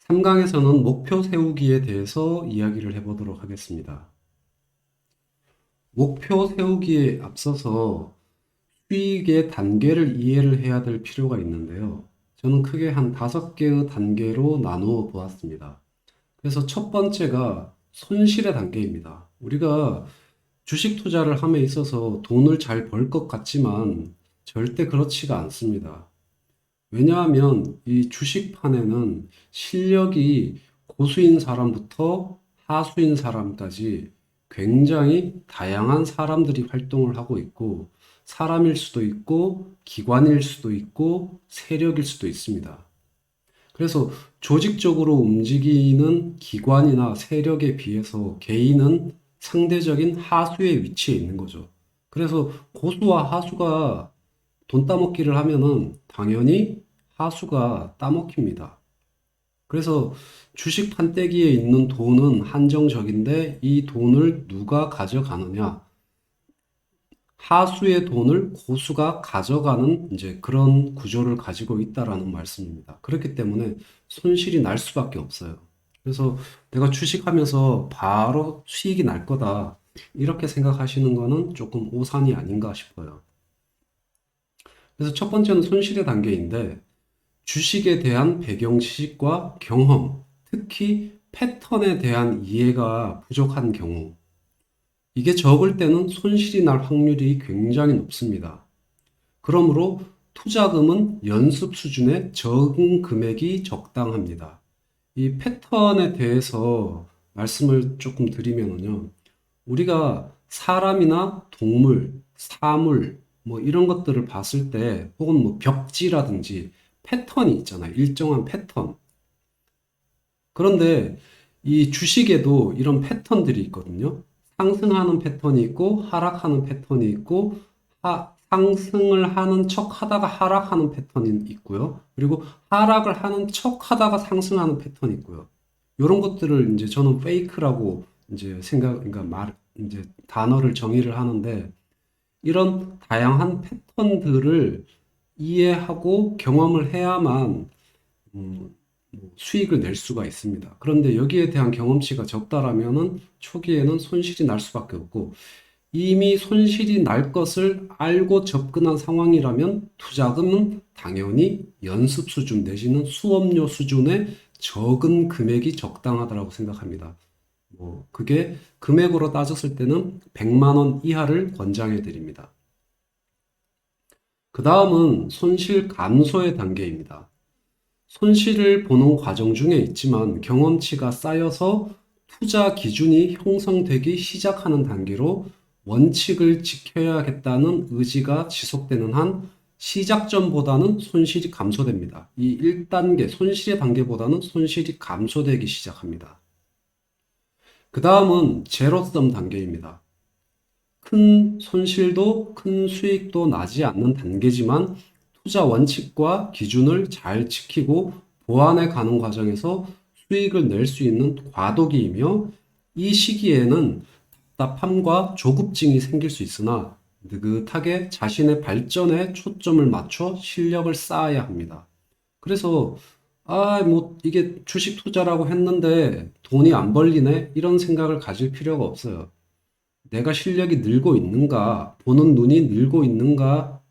3강에서는 목표 세우기에 대해서 이야기를 해보도록 하겠습니다. 목표 세우기에 앞서서 수익의 단계를 이해를 해야 될 필요가 있는데요. 저는 크게 한 5개의 단계로 나누어 보았습니다. 그래서 첫 번째가 손실의 단계입니다. 우리가 주식 투자를 함에 있어서 돈을 잘 벌 것 같지만 절대 그렇지가 않습니다. 왜냐하면 이 주식판에는 실력이 고수인 사람부터 하수인 사람까지 굉장히 다양한 사람들이 활동을 하고 있고, 사람일 수도 있고, 기관일 수도 있고, 세력일 수도 있습니다. 그래서 조직적으로 움직이는 기관이나 세력에 비해서 개인은 상대적인 하수의 위치에 있는 거죠. 그래서 고수와 하수가 돈 따먹기를 하면은 당연히 하수가 따먹힙니다. 그래서 주식 판때기에 있는 돈은 한정적인데 이 돈을 누가 가져가느냐? 하수의 돈을 고수가 가져가는 이제 그런 구조를 가지고 있다라는 말씀입니다. 그렇기 때문에 손실이 날 수밖에 없어요. 그래서 내가 주식하면서 바로 수익이 날 거다. 이렇게 생각하시는 거는 조금 오산이 아닌가 싶어요. 그래서 첫 번째는 손실의 단계인데 주식에 대한 배경 지식과 경험, 특히 패턴에 대한 이해가 부족한 경우, 이게 적을 때는 손실이 날 확률이 굉장히 높습니다. 그러므로 투자금은 연습 수준의 적은 금액이 적당합니다. 이 패턴에 대해서 말씀을 조금 드리면요. 우리가 사람이나 동물, 사물, 뭐 이런 것들을 봤을 때, 혹은 뭐 벽지라든지 패턴이 있잖아요. 일정한 패턴. 그런데 이 주식에도 이런 패턴들이 있거든요. 상승하는 패턴이 있고, 하락하는 패턴이 있고, 상승을 하는 척 하다가 하락하는 패턴이 있고요. 그리고 하락을 하는 척 하다가 상승하는 패턴이 있고요. 이런 것들을 이제 저는 페이크라고 이제 그러니까 이제 단어를 정의를 하는데, 이런 다양한 패턴들을 이해하고 경험을 해야만 뭐 수익을 낼 수가 있습니다. 그런데 여기에 대한 경험치가 적다라면은 초기에는 손실이 날 수밖에 없고, 이미 손실이 날 것을 알고 접근한 상황이라면 투자금은 당연히 연습 수준 내지는 수업료 수준의 적은 금액이 적당하다고 생각합니다. 뭐 그게 금액으로 따졌을 때는 100만 원 이하를 권장해 드립니다. 그 다음은 손실 감소의 단계입니다. 손실을 보는 과정 중에 있지만 경험치가 쌓여서 투자 기준이 형성되기 시작하는 단계로 원칙을 지켜야겠다는 의지가 지속되는 한 시작점보다는 손실이 감소됩니다. 이 1단계, 손실의 단계보다는 손실이 감소되기 시작합니다. 그 다음은 제로섬 단계입니다. 큰 손실도 큰 수익도 나지 않는 단계지만 투자 원칙과 기준을 잘 지키고 보완해 가는 과정에서 수익을 낼 수 있는 과도기이며, 이 시기에는 답답함과 조급증이 생길 수 있으나 느긋하게 자신의 발전에 초점을 맞춰 실력을 쌓아야 합니다. 그래서 뭐 이게 주식 투자라고 했는데 돈이 안 벌리네 이런 생각을 가질 필요가 없어요. 내가 실력이 늘고 있는가, 보는 눈이 늘고 있는가,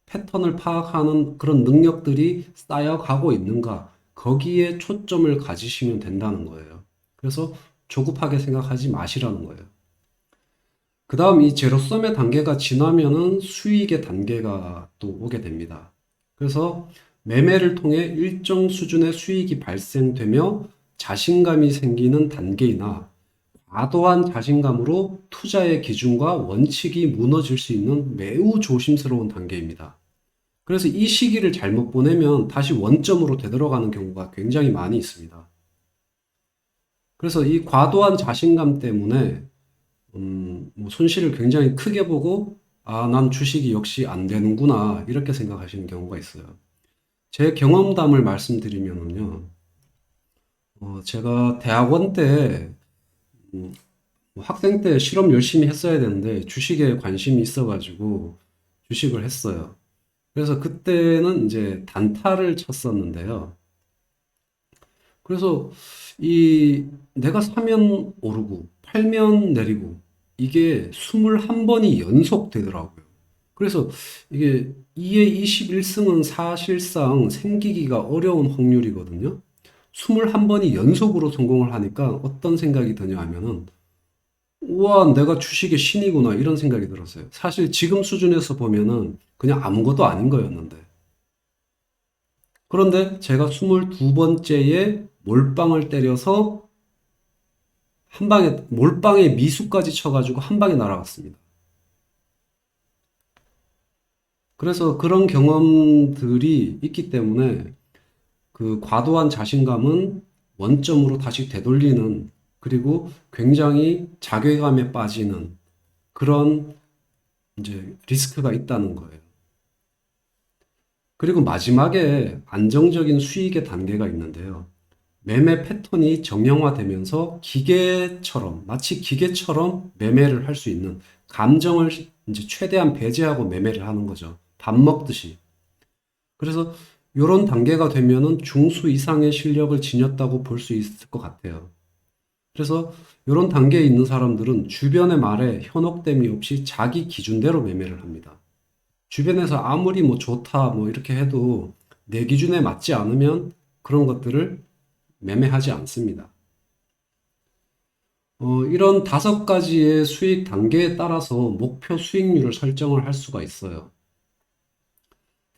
패턴을 파악하는 그런 능력들이 쌓여가고 있는가, 거기에 초점을 가지시면 된다는 거예요. 그래서 조급하게 생각하지 마시라는 거예요. 그 다음 이 제로섬의 단계가 지나면은 수익의 단계가 또 오게 됩니다. 그래서 매매를 통해 일정 수준의 수익이 발생되며 자신감이 생기는 단계이나, 과도한 자신감으로 투자의 기준과 원칙이 무너질 수 있는 매우 조심스러운 단계입니다. 그래서 이 시기를 잘못 보내면 다시 원점으로 되돌아가는 경우가 굉장히 많이 있습니다. 그래서 이 과도한 자신감 때문에 뭐 손실을 굉장히 크게 보고, 난 주식이 역시 안 되는구나 이렇게 생각하시는 경우가 있어요. 제 경험담을 말씀드리면요, 제가 대학원 때 학생 때 실험 열심히 했어야 되는데 주식에 관심이 있어가지고 주식을 했어요. 그래서 그때는 이제 단타를 쳤었는데요. 그래서 이 내가 사면 오르고 팔면 내리고 이게 21번이 연속되더라고요. 그래서 이게 2의 21승은 사실상 생기기가 어려운 확률이거든요. 21번이 연속으로 성공을 하니까 어떤 생각이 드냐 하면은 우와, 내가 주식의 신이구나 이런 생각이 들었어요. 사실 지금 수준에서 보면은 그냥 아무것도 아닌 거였는데. 그런데 제가 22번째에 몰빵을 때려서 한 방에 몰빵에 미수까지 쳐가지고 한 방에 날아갔습니다. 그래서 그런 경험들이 있기 때문에 그 과도한 자신감은 원점으로 다시 되돌리는, 그리고 굉장히 자괴감에 빠지는 그런 이제 리스크가 있다는 거예요. 그리고 마지막에 안정적인 수익의 단계가 있는데요. 매매 패턴이 정형화되면서 기계처럼, 마치 기계처럼 매매를 할 수 있는, 감정을 이제 최대한 배제하고 매매를 하는 거죠. 밥 먹듯이. 그래서 이런 단계가 되면은 중수 이상의 실력을 지녔다고 볼 수 있을 것 같아요. 그래서 이런 단계에 있는 사람들은 주변의 말에 현혹됨이 없이 자기 기준대로 매매를 합니다. 주변에서 아무리 뭐 좋다 뭐 이렇게 해도 내 기준에 맞지 않으면 그런 것들을 매매하지 않습니다. 이런 5가지의 수익 단계에 따라서 목표 수익률을 설정을 할 수가 있어요.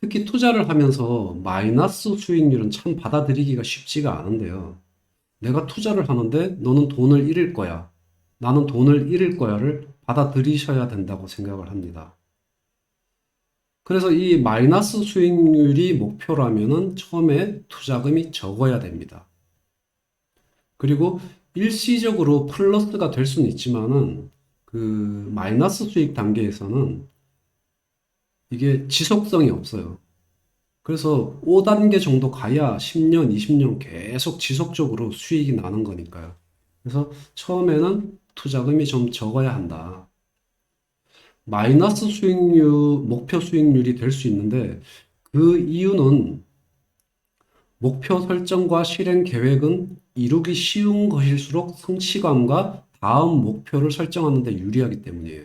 특히 투자를 하면서 마이너스 수익률은 참 받아들이기가 쉽지가 않은데요. 내가 투자를 하는데 너는 돈을 잃을 거야. 나는 돈을 잃을 거야를 받아들이셔야 된다고 생각을 합니다. 그래서 이 마이너스 수익률이 목표라면은 처음에 투자금이 적어야 됩니다. 그리고 일시적으로 플러스가 될 수는 있지만은 그 마이너스 수익 단계에서는 이게 지속성이 없어요. 그래서 5단계 정도 가야 10년, 20년 계속 지속적으로 수익이 나는 거니까요. 그래서 처음에는 투자금이 좀 적어야 한다. 마이너스 수익률, 목표 수익률이 될 수 있는데 그 이유는 목표 설정과 실행 계획은 이루기 쉬운 것일수록 성취감과 다음 목표를 설정하는 데 유리하기 때문이에요.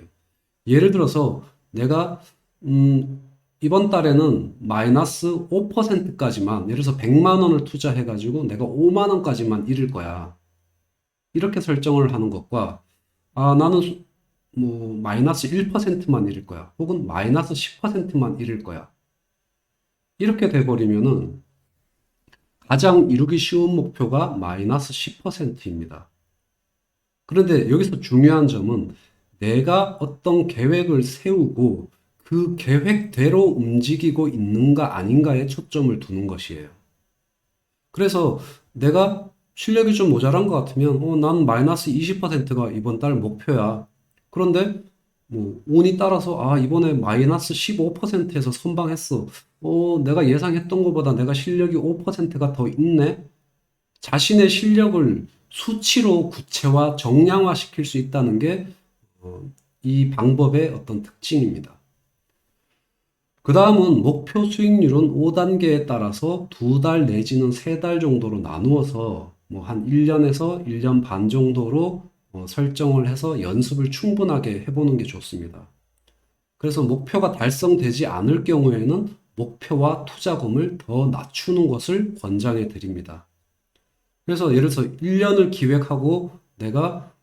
예를 들어서 내가 이번 달에는 마이너스 5%까지만, 예를 들어서 100만 원을 투자해 가지고 내가 5만 원까지만 잃을 거야. 이렇게 설정을 하는 것과 나는 뭐 마이너스 1%만 잃을 거야. 혹은 마이너스 10%만 잃을 거야. 이렇게 돼 버리면은 가장 이루기 쉬운 목표가 마이너스 10%입니다. 그런데 여기서 중요한 점은 내가 어떤 계획을 세우고 그 계획대로 움직이고 있는가 아닌가에 초점을 두는 것이에요. 그래서 내가 실력이 좀 모자란 것 같으면, 난 마이너스 20%가 이번 달 목표야. 그런데 뭐 운이 따라서 이번에 마이너스 15%에서 선방했어. 내가 예상했던 것보다 내가 실력이 5%가 더 있네. 자신의 실력을 수치로 구체화, 정량화 시킬 수 있다는 게 이 방법의 어떤 특징입니다. 그 다음은 목표 수익률은 5단계에 따라서 2달 내지는 3달 정도로 나누어서 뭐 한 1년에서 1년 반 정도로 설정을 해서 연습을 충분하게 해보는 게 좋습니다. 그래서 목표가 달성되지 않을 경우에는 목표와 투자금을 더 낮추는 것을 권장해 드립니다. 그래서 예를 들어서 1년을 기획하고 내가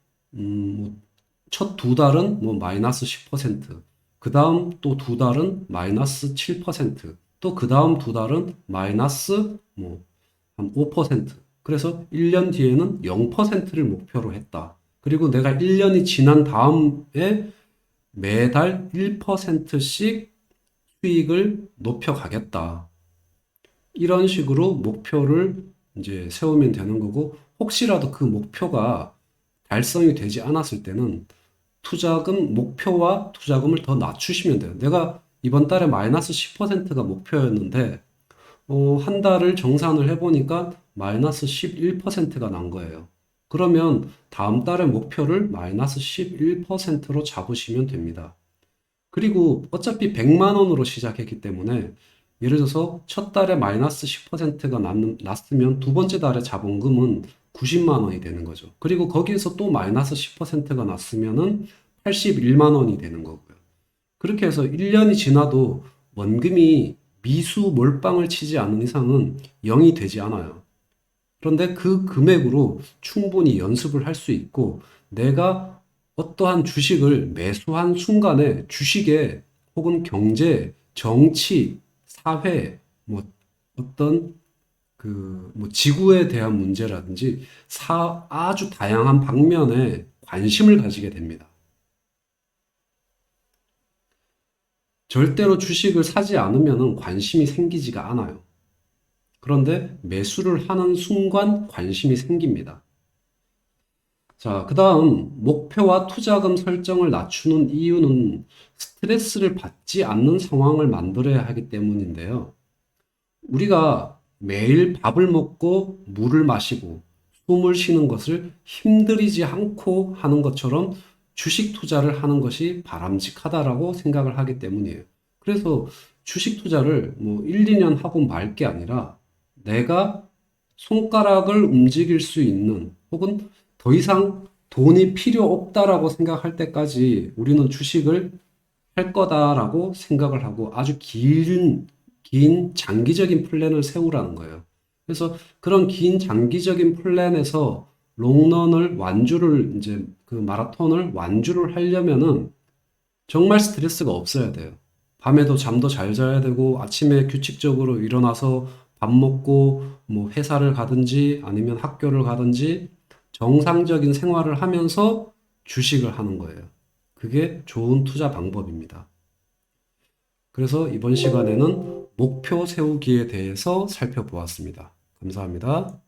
첫 2달은 뭐 마이너스 10%, 그 다음 또 2달은 마이너스 7%, 또 그 다음 2달은 마이너스 뭐 한 5%. 그래서 1년 뒤에는 0%를 목표로 했다. 그리고 내가 1년이 지난 다음에 매달 1%씩 수익을 높여가겠다. 이런 식으로 목표를 이제 세우면 되는 거고, 혹시라도 그 목표가 달성이 되지 않았을 때는 투자금 목표와 투자금을 더 낮추시면 돼요. 내가 이번 달에 마이너스 10%가 목표였는데 한 달을 정산을 해보니까 마이너스 11%가 난 거예요. 그러면 다음 달의 목표를 마이너스 11%로 잡으시면 됩니다. 그리고 어차피 100만 원으로 시작했기 때문에 예를 들어서 첫 달에 마이너스 10%가 났으면 두 번째 달에 자본금은 90만 원이 되는 거죠. 그리고 거기에서 또 마이너스 10%가 났으면은 81만 원이 되는 거고요. 그렇게 해서 1년이 지나도 원금이 미수 몰빵을 치지 않는 이상은 0이 되지 않아요. 그런데 그 금액으로 충분히 연습을 할 수 있고 내가 어떠한 주식을 매수한 순간에 주식에 혹은 경제, 정치, 사회, 뭐 어떤 뭐 지구에 대한 문제라든지 아주 다양한 방면에 관심을 가지게 됩니다. 절대로 주식을 사지 않으면 관심이 생기지가 않아요. 그런데 매수를 하는 순간 관심이 생깁니다. 자, 그 다음, 목표와 투자금 설정을 낮추는 이유는 스트레스를 받지 않는 상황을 만들어야 하기 때문인데요. 우리가 매일 밥을 먹고 물을 마시고 숨을 쉬는 것을 힘들이지 않고 하는 것처럼 주식 투자를 하는 것이 바람직하다라고 생각을 하기 때문이에요. 그래서 주식 투자를 뭐 1, 2년 하고 말 게 아니라 내가 손가락을 움직일 수 있는 혹은 더 이상 돈이 필요 없다라고 생각할 때까지 우리는 주식을 할 거다라고 생각을 하고 아주 긴 장기적인 플랜을 세우라는 거예요. 그래서 그런 긴 장기적인 플랜에서 롱런을 완주를 이제 그 마라톤을 완주를 하려면은 정말 스트레스가 없어야 돼요. 밤에도 잠도 잘 자야 되고 아침에 규칙적으로 일어나서 밥 먹고 뭐 회사를 가든지 아니면 학교를 가든지 정상적인 생활을 하면서 주식을 하는 거예요. 그게 좋은 투자 방법입니다. 그래서 이번 시간에는 목표 세우기에 대해서 살펴보았습니다. 감사합니다.